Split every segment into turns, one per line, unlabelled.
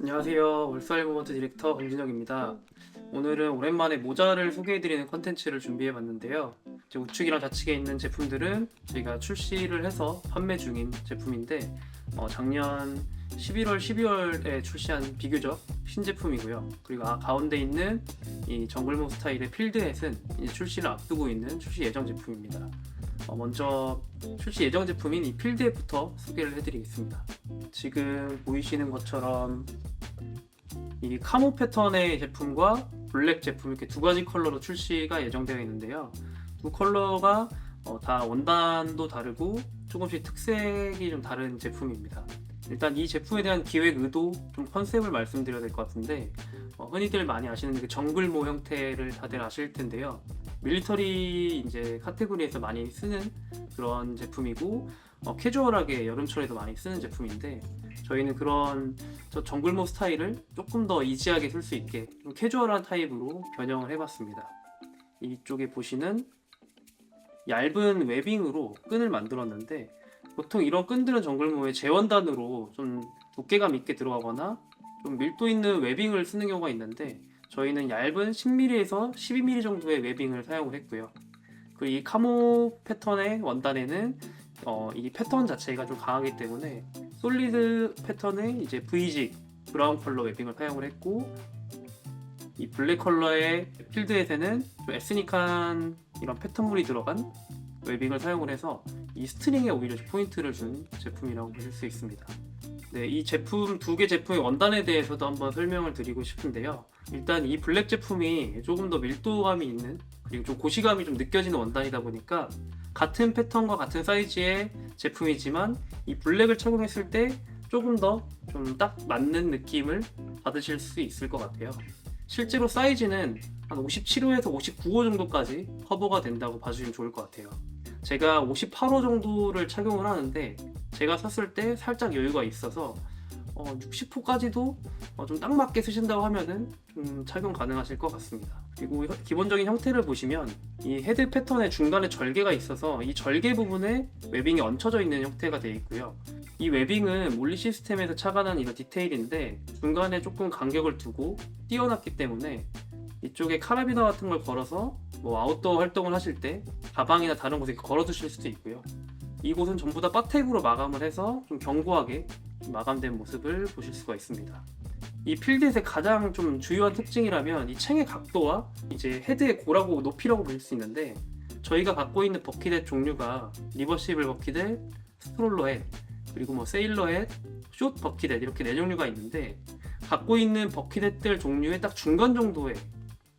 안녕하세요. 울스알 모먼트 디렉터 강진혁입니다. 오늘은 오랜만에 모자를 소개해드리는 컨텐츠를 준비해봤는데요. 이제 우측이랑 좌측에 있는 제품들은 저희가 출시를 해서 판매 중인 제품인데 작년 11월, 12월에 출시한 비교적 신제품이고요. 그리고 가운데 있는 이 정글모 스타일의 필드햇은 이제 출시를 앞두고 있는 출시 예정 제품입니다. 먼저 출시 예정 제품인 이 필드햇부터 소개를 해드리겠습니다. 지금 보이시는 것처럼 이 카모 패턴의 제품과 블랙 제품 이렇게 두 가지 컬러로 출시가 예정되어 있는데요. 두 컬러가 다 원단도 다르고 조금씩 특색이 좀 다른 제품입니다. 일단 이 제품에 대한 기획 의도, 좀 컨셉을 말씀드려야 될 것 같은데 흔히들 많이 아시는 그 정글모 형태를 다들 아실 텐데요. 밀리터리 이제 카테고리에서 많이 쓰는 그런 제품이고 캐주얼하게 여름철에도 많이 쓰는 제품인데 저희는 그런 정글모 스타일을 조금 더 이지하게 쓸 수 있게 좀 캐주얼한 타입으로 변형을 해봤습니다. 이쪽에 보시는 얇은 웨빙으로 끈을 만들었는데 보통 이런 끈들은 정글모에 재원단으로 좀 두께감 있게 들어가거나 좀 밀도 있는 웨빙을 쓰는 경우가 있는데 저희는 얇은 10mm에서 12mm 정도의 웨빙을 사용을 했고요. 그리고 이 카모 패턴의 원단에는 이 패턴 자체가 좀 강하기 때문에 솔리드 패턴의 이제 V식 브라운 컬러 웨빙을 사용을 했고 이 블랙 컬러의 필드에서는 좀 에스닉한 이런 패턴물이 들어간 웨빙을 사용을 해서 이 스트링에 오히려 포인트를 준 제품이라고 보실 수 있습니다. 네, 이 제품 두 개 제품의 원단에 대해서도 한번 설명을 드리고 싶은데요. 일단 이 블랙 제품이 조금 더 밀도감이 있는 그리고 좀 고시감이 좀 느껴지는 원단이다 보니까 같은 패턴과 같은 사이즈의 제품이지만 이 블랙을 착용했을 때 조금 더 좀 딱 맞는 느낌을 받으실 수 있을 것 같아요. 실제로 사이즈는 한 57호에서 59호 정도까지 커버가 된다고 봐주시면 좋을 것 같아요. 제가 58호 정도를 착용을 하는데 제가 샀을 때 살짝 여유가 있어서 60호까지도 좀 딱 맞게 쓰신다고 하면은 좀 착용 가능하실 것 같습니다. 그리고 기본적인 형태를 보시면 이 헤드 패턴에 중간에 절개가 있어서 이 절개 부분에 웨빙이 얹혀져 있는 형태가 되어 있고요. 이 웨빙은 몰리 시스템에서 착안한 이런 디테일인데 중간에 조금 간격을 두고 띄어놨기 때문에 이쪽에 카라비너 같은 걸 걸어서 뭐 아웃도어 활동을 하실 때 가방이나 다른 곳에 걸어 두실 수도 있고요. 이곳은 전부 다 바텍으로 마감을 해서 좀 견고하게 마감된 모습을 보실 수가 있습니다. 이 필드의 가장 좀 주요한 특징이라면 이 챙의 각도와 이제 헤드의 고라고 높이라고 보실 수 있는데 저희가 갖고 있는 버킷햇 종류가 리버시블 버킷햇, 스트롤러 햇, 그리고 뭐 세일러 햇, 숏 버킷햇 이렇게 네 종류가 있는데 갖고 있는 버킷햇들 종류의 딱 중간 정도의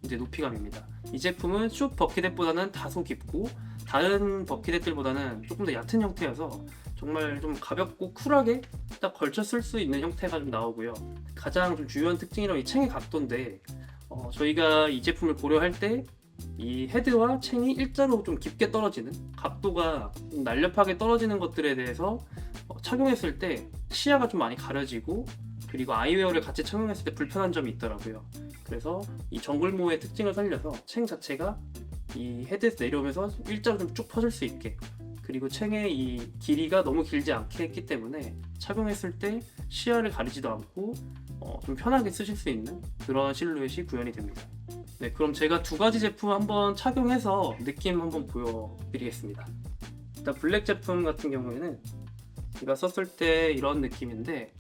이제 높이감입니다. 이 제품은 숏 버킷햇보다는 다소 깊고 다른 버킷햇들보다는 조금 더 얕은 형태여서 정말 좀 가볍고 쿨하게 딱 걸쳐 쓸 수 있는 형태가 좀 나오고요. 가장 좀 주요한 특징이라면 이 챙의 각도인데 저희가 이 제품을 고려할 때 이 헤드와 챙이 일자로 좀 깊게 떨어지는 각도가 좀 날렵하게 떨어지는 것들에 대해서 착용했을 때 시야가 좀 많이 가려지고 그리고 아이웨어를 같이 착용했을 때 불편한 점이 있더라고요. 그래서 이 정글모의 특징을 살려서 챙 자체가 이 헤드에서 내려오면서 일자로 좀 쭉 퍼질 수 있게 그리고 챙의 이 길이가 너무 길지 않게 했기 때문에 착용했을 때 시야를 가리지도 않고 좀 편하게 쓰실 수 있는 그런 실루엣이 구현이 됩니다. 네, 그럼 제가 두 가지 제품 한번 착용해서 느낌 한번 보여드리겠습니다. 일단 블랙 제품 같은 경우에는 제가 썼을 때 이런 느낌인데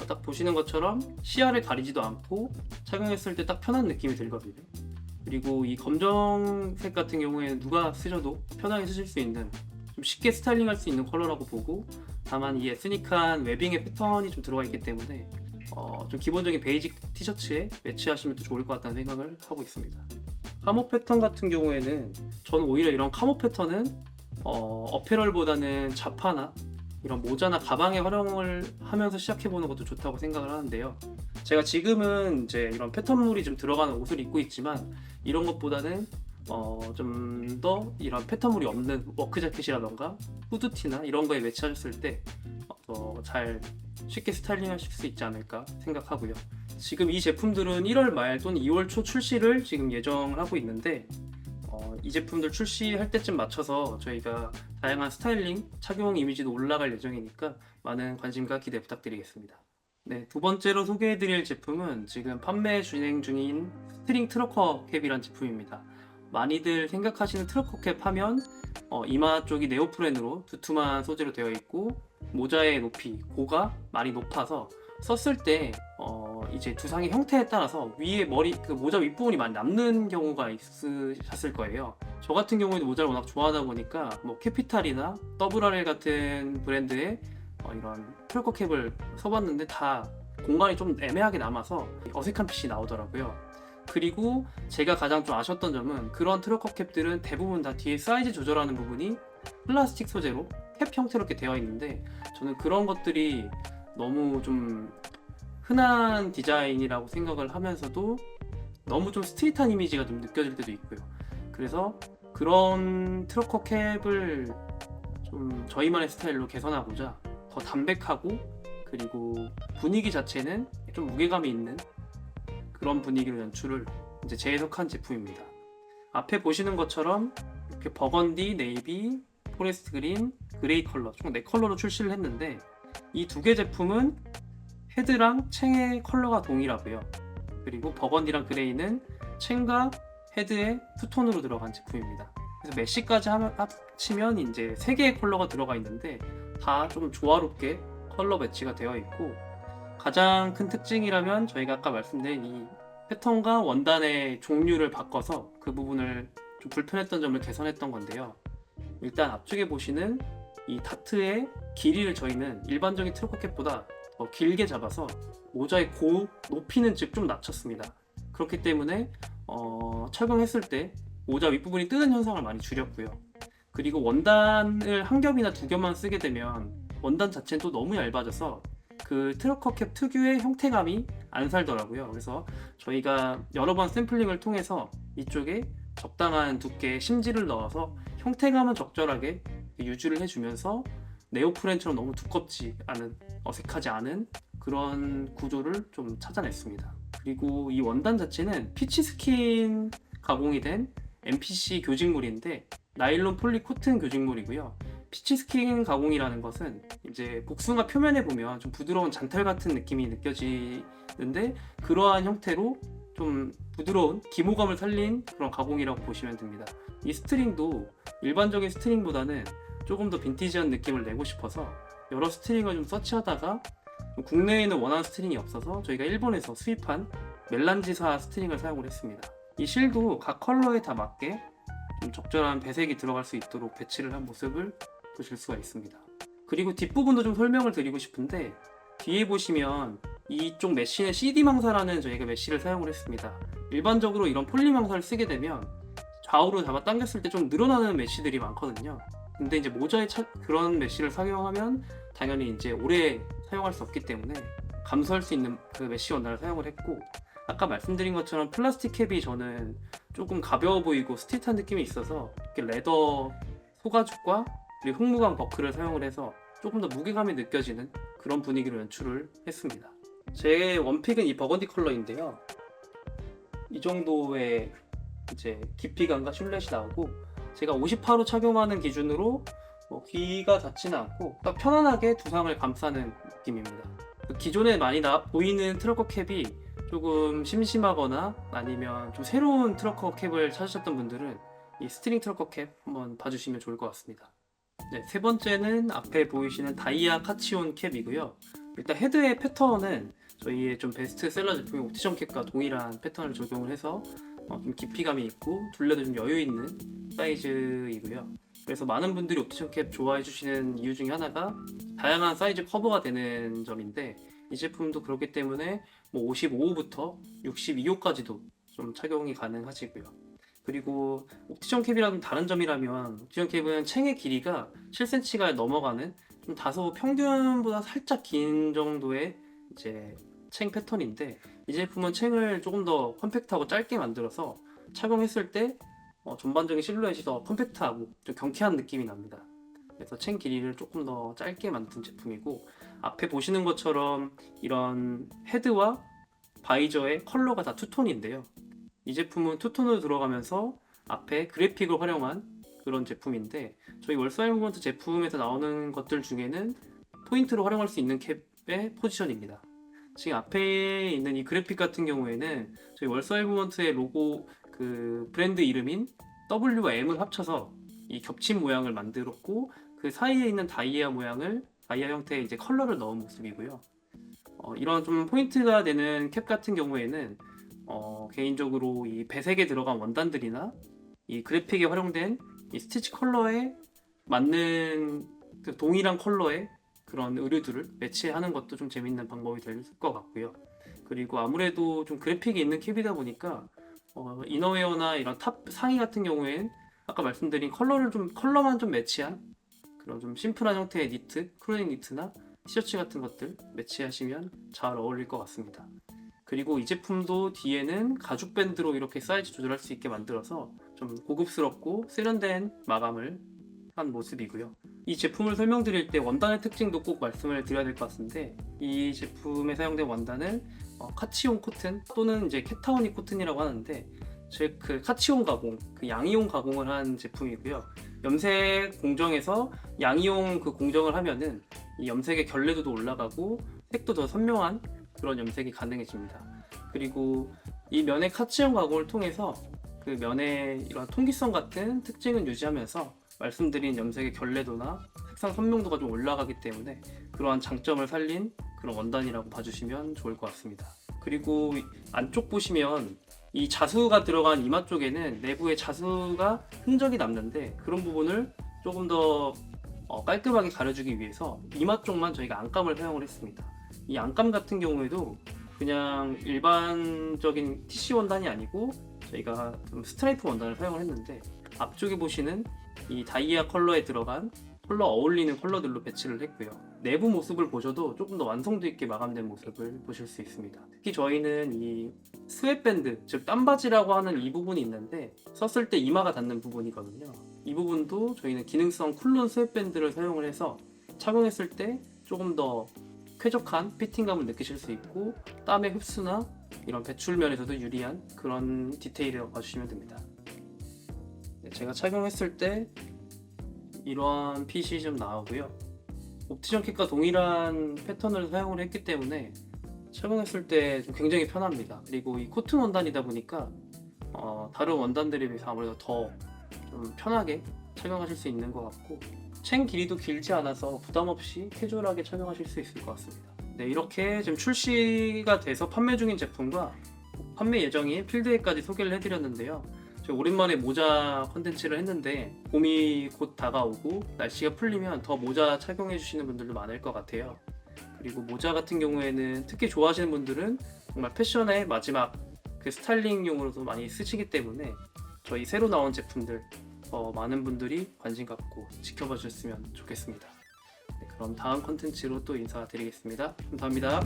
딱 보시는 것처럼 시야를 가리지도 않고 착용했을 때 딱 편한 느낌이 들거든요. 그리고 이 검정색 같은 경우에는 누가 쓰셔도 편하게 쓰실 수 있는 좀 쉽게 스타일링할 수 있는 컬러라고 보고 다만 이 에스닉한 웨빙의 패턴이 좀 들어가 있기 때문에 좀 기본적인 베이직 티셔츠에 매치하시면 또 좋을 것 같다는 생각을 하고 있습니다. 카모 패턴 같은 경우에는 저는 오히려 이런 카모 패턴은 어페럴보다는 자파나 이런 모자나 가방에 활용을 하면서 시작해보는 것도 좋다고 생각을 하는데요. 제가 지금은 이제 이런 패턴물이 좀 들어가는 옷을 입고 있지만 이런 것보다는 좀 더 이런 패턴물이 없는 워크 자켓이라던가 후드티나 이런 거에 매치하셨을 때 잘 쉽게 스타일링 하실 수 있지 않을까 생각하고요. 지금 이 제품들은 1월 말 또는 2월 초 출시를 지금 예정을 하고 있는데 이 제품들 출시할 때쯤 맞춰서 저희가 다양한 스타일링, 착용 이미지도 올라갈 예정이니까 많은 관심과 기대 부탁드리겠습니다. 네, 두 번째로 소개해드릴 제품은 지금 판매 진행 중인 스트링 트러커 캡이란 제품입니다. 많이들 생각하시는 트러커 캡 하면 이마 쪽이 네오프렌으로 두툼한 소재로 되어 있고 모자의 높이, 고가 많이 높아서 썼을 때 이제 두상의 형태에 따라서 위에 머리 그 모자 윗부분이 많이 남는 경우가 있으셨을 거예요. 저 같은 경우에도 모자를 워낙 좋아하다 보니까 뭐 캐피탈이나 더블RL 같은 브랜드의 이런 트러커 캡을 써봤는데 다 공간이 좀 애매하게 남아서 어색한 핏이 나오더라고요. 그리고 제가 가장 좀 아쉬웠던 점은 그런 트러커 캡들은 대부분 다 뒤에 사이즈 조절하는 부분이 플라스틱 소재로 캡 형태로 이렇게 되어 있는데 저는 그런 것들이 너무 좀 흔한 디자인이라고 생각을 하면서도 너무 좀 스트릿한 이미지가 좀 느껴질 때도 있고요. 그래서 그런 트러커 캡을 좀 저희만의 스타일로 개선하고자 더 담백하고 그리고 분위기 자체는 좀 무게감이 있는 그런 분위기로 연출을 이제 재해석한 제품입니다. 앞에 보시는 것처럼 이렇게 버건디, 네이비, 포레스트 그린, 그레이 컬러 총 4컬러로 출시를 했는데 이 두 개 제품은 헤드랑 챙의 컬러가 동일하고요. 그리고 버건디랑 그레이는 챙과 헤드에 투톤으로 들어간 제품입니다. 그래서 메쉬까지 합치면 이제 3개의 컬러가 들어가 있는데 다 좀 조화롭게 컬러 매치가 되어 있고 가장 큰 특징이라면 저희가 아까 말씀드린 이 패턴과 원단의 종류를 바꿔서 그 부분을 좀 불편했던 점을 개선했던 건데요. 일단 앞쪽에 보시는 이 다트의 길이를 저희는 일반적인 트러커 캡보다 더 길게 잡아서 모자의 높이는 즉 좀 낮췄습니다. 그렇기 때문에 착용했을 때 모자 윗부분이 뜨는 현상을 많이 줄였고요. 그리고 원단을 한 겹이나 두 겹만 쓰게 되면 원단 자체는 또 너무 얇아져서 그 트러커 캡 특유의 형태감이 안 살더라고요. 그래서 저희가 여러 번 샘플링을 통해서 이쪽에 적당한 두께의 심지를 넣어서 형태감은 적절하게 유지를 해주면서 네오프렌처럼 너무 두껍지 않은, 어색하지 않은 그런 구조를 좀 찾아냈습니다. 그리고 이 원단 자체는 피치 스킨 가공이 된 MPC 교직물인데 나일론 폴리 코튼 교직물이고요. 피치 스킨 가공이라는 것은 이제 복숭아 표면에 보면 좀 부드러운 잔털 같은 느낌이 느껴지는데 그러한 형태로 좀 부드러운 기모감을 살린 그런 가공이라고 보시면 됩니다. 이 스트링도 일반적인 스트링보다는 조금 더 빈티지한 느낌을 내고 싶어서 여러 스트링을 좀 서치하다가 국내에는 원하는 스트링이 없어서 저희가 일본에서 수입한 멜란지사 스트링을 사용을 했습니다. 이 실도 각 컬러에 다 맞게 좀 적절한 배색이 들어갈 수 있도록 배치를 한 모습을 보실 수가 있습니다. 그리고 뒷부분도 좀 설명을 드리고 싶은데 뒤에 보시면 이쪽 메쉬는 CD 망사라는 저희가 메쉬를 사용을 했습니다. 일반적으로 이런 폴리 망사를 쓰게 되면 좌우로 잡아 당겼을 때 좀 늘어나는 메쉬들이 많거든요. 근데 이제 모자에 그런 메쉬를 사용하면 당연히 이제 오래 사용할 수 없기 때문에 감소할 수 있는 그 메쉬 원단을 사용을 했고 아까 말씀드린 것처럼 플라스틱 캡이 저는 조금 가벼워 보이고 스틱한 느낌이 있어서 이렇게 레더 소가죽과 그리고 흑무광 버클을 사용을 해서 조금 더 무게감이 느껴지는 그런 분위기로 연출을 했습니다. 제 원픽은 이 버건디 컬러인데요. 이 정도의 이제 깊이감과 실루엣이 나오고 제가 58호 착용하는 기준으로 귀가 닿지는 않고 딱 편안하게 두상을 감싸는 느낌입니다. 기존에 많이 보이는 트러커 캡이 조금 심심하거나 아니면 좀 새로운 트러커 캡을 찾으셨던 분들은 이 스트링 트러커 캡 한번 봐주시면 좋을 것 같습니다. 네, 세 번째는 앞에 보이시는 다이아 카치온 캡이고요. 일단 헤드의 패턴은 저희의 좀 베스트셀러 제품의 옵티션 캡과 동일한 패턴을 적용을 해서 좀 깊이감이 있고 둘레도 좀 여유 있는 사이즈이고요. 그래서 많은 분들이 옵티션 캡 좋아해 주시는 이유 중에 하나가 다양한 사이즈 커버가 되는 점인데 이 제품도 그렇기 때문에 뭐 55호부터 62호까지도 좀 착용이 가능하시고요. 그리고 옵티션 캡이랑 다른 점이라면 옵티션 캡은 챙의 길이가 7cm가 넘어가는 좀 다소 평균보다 살짝 긴 정도의 이제 챙 패턴인데 이 제품은 챙을 조금 더 컴팩트하고 짧게 만들어서 착용했을 때 전반적인 실루엣이 더 컴팩트하고 좀 경쾌한 느낌이 납니다. 그래서 챙 길이를 조금 더 짧게 만든 제품이고 앞에 보시는 것처럼 이런 헤드와 바이저의 컬러가 다 투톤인데요. 이 제품은 투톤으로 들어가면서 앞에 그래픽을 활용한 그런 제품인데 저희 월사인 무브먼트 제품에서 나오는 것들 중에는 포인트로 활용할 수 있는 캡의 포지션입니다. 지금 앞에 있는 이 그래픽 같은 경우에는 저희 월서일 무먼트의 로고 그 브랜드 이름인 W와 M을 합쳐서 이 겹친 모양을 만들었고, 그 사이에 있는 다이아 모양을 다이아 형태의 이제 컬러를 넣은 모습이고요. 이런 좀 포인트가 되는 캡 같은 경우에는 개인적으로 이 배색에 들어간 원단들이나 이 그래픽에 활용된 이 스티치 컬러에 맞는 그 동일한 컬러의 그런 의류들을 매치하는 것도 좀 재밌는 방법이 될 것 같고요. 그리고 아무래도 좀 그래픽이 있는 캡이다 보니까 이너웨어나 이런 탑 상의 같은 경우에는 아까 말씀드린 컬러만 좀 매치한 그런 좀 심플한 형태의 니트, 크로닉 니트나 티셔츠 같은 것들 매치하시면 잘 어울릴 것 같습니다. 그리고 이 제품도 뒤에는 가죽 밴드로 이렇게 사이즈 조절할 수 있게 만들어서 좀 고급스럽고 세련된 마감을 한 모습이고요. 이 제품을 설명드릴 때 원단의 특징도 꼭 말씀을 드려야 될 것 같은데, 이 제품에 사용된 원단은 카치온 코튼 또는 이제 캣타우니 코튼이라고 하는데, 즉 그 카치온 가공, 그 양이온 가공을 한 제품이고요. 염색 공정에서 양이온 그 공정을 하면은 이 염색의 결례도도 올라가고 색도 더 선명한 그런 염색이 가능해집니다. 그리고 이 면의 카치온 가공을 통해서 그 면의 이런 통기성 같은 특징을 유지하면서 말씀드린 염색의 결례도나 색상 선명도가 좀 올라가기 때문에 그러한 장점을 살린 그런 원단이라고 봐주시면 좋을 것 같습니다. 그리고 안쪽 보시면 이 자수가 들어간 이마 쪽에는 내부에 자수가 흔적이 남는데, 그런 부분을 조금 더 깔끔하게 가려주기 위해서 이마 쪽만 저희가 안감을 사용을 했습니다. 이 안감 같은 경우에도 그냥 일반적인 TC 원단이 아니고 저희가 좀 스트라이프 원단을 사용을 했는데, 앞쪽에 보시는 이 다이아 컬러에 들어간 컬러 어울리는 컬러들로 배치를 했고요. 내부 모습을 보셔도 조금 더 완성도 있게 마감된 모습을 보실 수 있습니다. 특히 저희는 이 스웨트밴드, 즉 땀바지라고 하는 이 부분이 있는데 썼을 때 이마가 닿는 부분이거든요. 이 부분도 저희는 기능성 쿨론 스웨트밴드를 사용을 해서 착용했을 때 조금 더 쾌적한 피팅감을 느끼실 수 있고, 땀의 흡수나 이런 배출 면에서도 유리한 그런 디테일이라고 봐주시면 됩니다. 제가 착용했을 때 이러한 핏이 좀 나오고요. 옵티션 kit과 동일한 패턴을 사용을 했기 때문에 착용했을 때 좀 굉장히 편합니다. 그리고 이 코튼 원단이다 보니까 다른 원단들에 비해서 아무래도 더 좀 편하게 착용하실 수 있는 것 같고, chen 길이도 길지 않아서 부담 없이 캐주얼하게 착용하실 수 있을 것 같습니다. 네, 이렇게 지금 출시가 돼서 판매 중인 제품과 판매 예정인 필드에까지 소개를 해드렸는데요. 제가 오랜만에 모자 컨텐츠를 했는데 봄이 곧 다가오고 날씨가 풀리면 더 모자 착용해 주시는 분들도 많을 것 같아요. 그리고 모자 같은 경우에는 특히 좋아하시는 분들은 정말 패션의 마지막 그 스타일링용으로도 많이 쓰시기 때문에 저희 새로 나온 제품들 더 많은 분들이 관심 갖고 지켜봐 주셨으면 좋겠습니다. 네, 그럼 다음 컨텐츠로 또 인사드리겠습니다. 감사합니다.